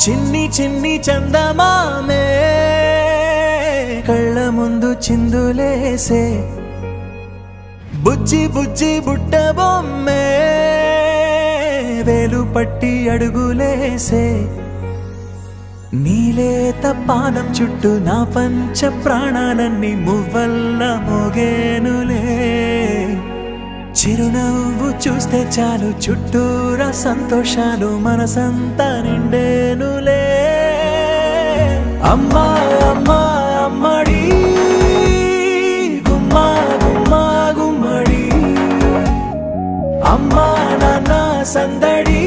చిన్ని చిన్ని చందమామే కళ్ళ ముందు చిందులేసే బుజ్జి బుజ్జి బుట్ట బొమ్మే వేలు పట్టి అడుగులేసే నీలేత పానం చుట్టూ నా పంచ ప్రాణాలన్నీ మువ్వల్ల మోగేనులే చిరునవ్వు చూస్తే చాలు చుట్టూరా సంతోషాలు మనసంతా నిండేనులే అమ్మా అమ్మా అమ్మడి గుమ్మా గుమ్మా గుమ్మడి అమ్మా నాన్న సందడి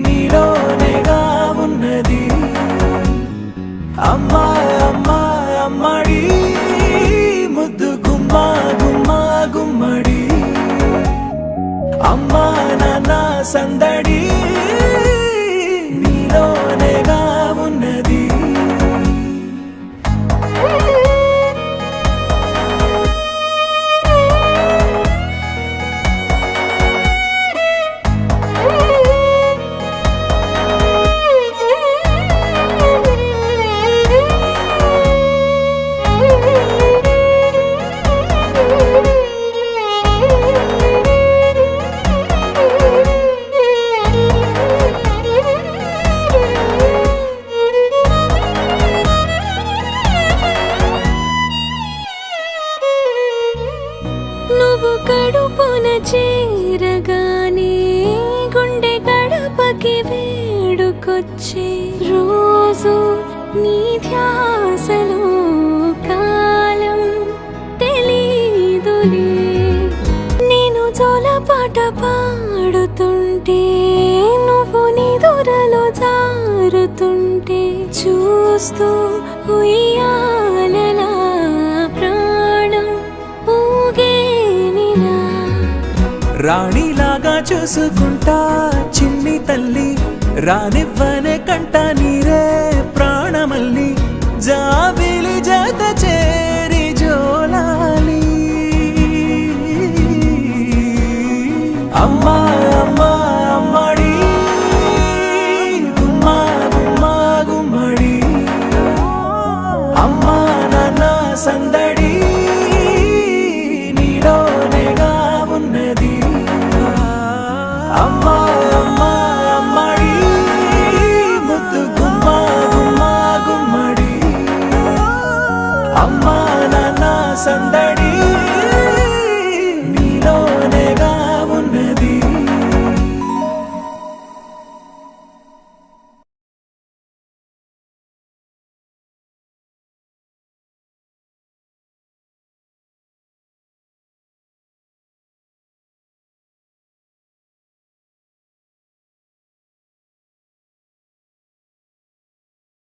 నీలోనేగా ఉన్నది అమ్మా అమ్మా అమ్మడి ముద్దు గుమ్మా గుమ్మా గుమ్మడి అమ్మా నాన్న సందడి నీలోనేగా ఉన్నది నువ్వు కడుపున చేరగానే గుండె గడపకి వేడుకొచ్చే రోజు నీ ధ్యాసలో కాలం తెలీదులే నేను జోలపాట పాడుతుంటే నువ్వు నిదురలో జారుతుంటే చూస్తూ ఉయ్యాలలా ప్రాణం ఊగేనిలా రాణిలాగా చూసుకుంటా చిన్ని తల్లి రానివ్వనే కంట నీరే ప్రాణమల్లి జాబిలి జత చేరి జోలాలి అమ్మ